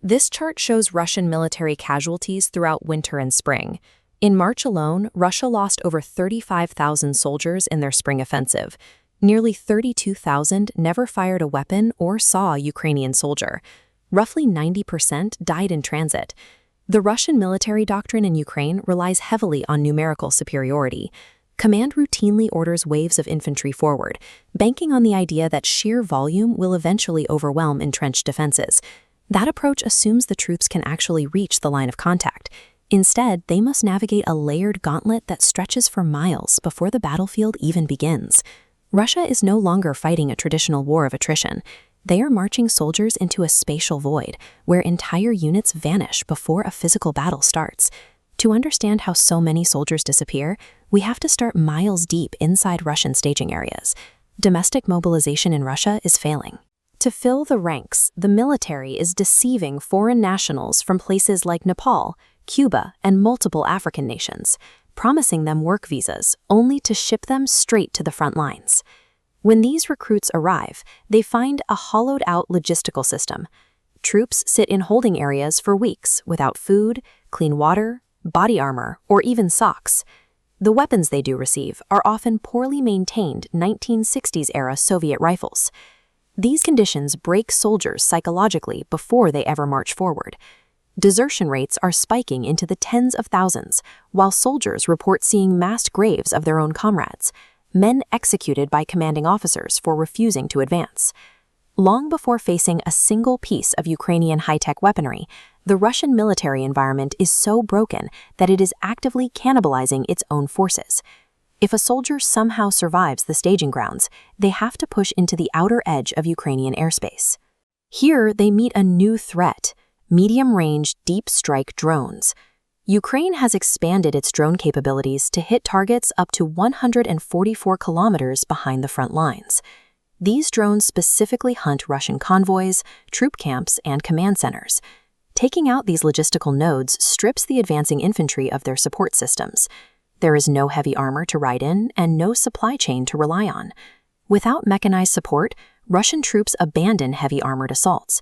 This chart shows Russian military casualties throughout winter and spring. In March alone, Russia lost over 35,000 soldiers in their spring offensive. Nearly 32,000 never fired a weapon or saw a Ukrainian soldier. Roughly 90% died in transit. The Russian military doctrine in Ukraine relies heavily on numerical superiority. Command routinely orders waves of infantry forward, banking on the idea that sheer volume will eventually overwhelm entrenched defenses. That approach assumes the troops can actually reach the line of contact. Instead, they must navigate a layered gauntlet that stretches for miles before the battlefield even begins. Russia is no longer fighting a traditional war of attrition. They are marching soldiers into a spatial void, where entire units vanish before a physical battle starts. To understand how so many soldiers disappear, we have to start miles deep inside Russian staging areas. Domestic mobilization in Russia is failing. To fill the ranks, the military is deceiving foreign nationals from places like Nepal, Cuba, and multiple African nations, promising them work visas only to ship them straight to the front lines. When these recruits arrive, they find a hollowed-out logistical system. Troops sit in holding areas for weeks without food, clean water, body armor, or even socks. The weapons they do receive are often poorly maintained 1960s-era Soviet rifles. These conditions break soldiers psychologically before they ever march forward. Desertion rates are spiking into the tens of thousands, while soldiers report seeing mass graves of their own comrades, men executed by commanding officers for refusing to advance. Long before facing a single piece of Ukrainian high-tech weaponry, the Russian military environment is so broken that it is actively cannibalizing its own forces. If a soldier somehow survives the staging grounds, they have to push into the outer edge of Ukrainian airspace. Here, they meet a new threat: medium-range, deep-strike drones. Ukraine has expanded its drone capabilities to hit targets up to 144 kilometers behind the front lines. These drones specifically hunt Russian convoys, troop camps, and command centers. Taking out these logistical nodes strips the advancing infantry of their support systems. There is no heavy armor to ride in and no supply chain to rely on. Without mechanized support, Russian troops abandon heavy armored assaults.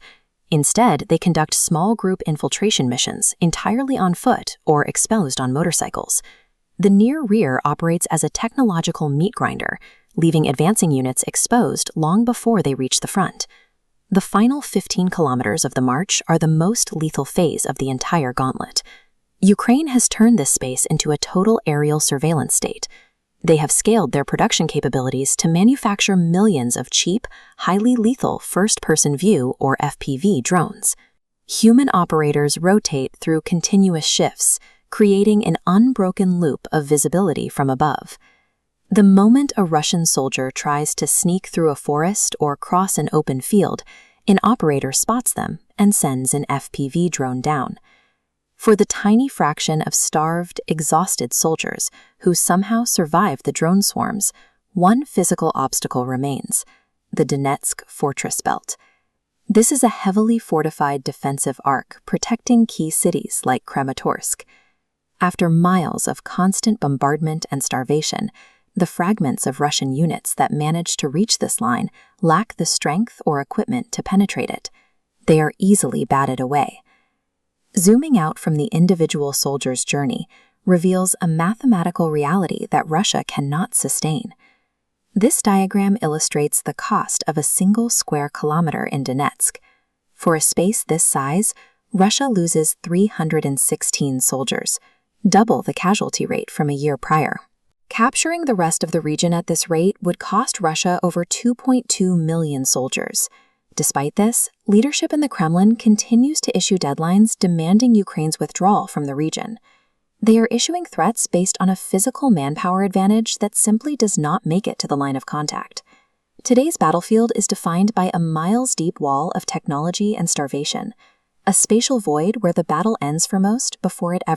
Instead, they conduct small group infiltration missions entirely on foot or exposed on motorcycles. The near rear operates as a technological meat grinder, leaving advancing units exposed long before they reach the front. The final 15 kilometers of the march are the most lethal phase of the entire gauntlet. Ukraine has turned this space into a total aerial surveillance state. They have scaled their production capabilities to manufacture millions of cheap, highly lethal first-person view or FPV drones. Human operators rotate through continuous shifts, creating an unbroken loop of visibility from above. The moment a Russian soldier tries to sneak through a forest or cross an open field, an operator spots them and sends an FPV drone down. For the tiny fraction of starved, exhausted soldiers who somehow survive the drone swarms, one physical obstacle remains: the Donetsk Fortress Belt. This is a heavily fortified defensive arc protecting key cities like Kramatorsk. After miles of constant bombardment and starvation, the fragments of Russian units that manage to reach this line lack the strength or equipment to penetrate it. They are easily batted away. Zooming out from the individual soldier's journey reveals a mathematical reality that Russia cannot sustain. This diagram illustrates the cost of a single square kilometer in Donetsk. For a space this size, Russia loses 316 soldiers, double the casualty rate from a year prior. Capturing the rest of the region at this rate would cost Russia over 2.2 million soldiers. Despite this, leadership in the Kremlin continues to issue deadlines demanding Ukraine's withdrawal from the region. They are issuing threats based on a physical manpower advantage that simply does not make it to the line of contact. Today's battlefield is defined by a miles-deep wall of technology and starvation, a spatial void where the battle ends for most before it ever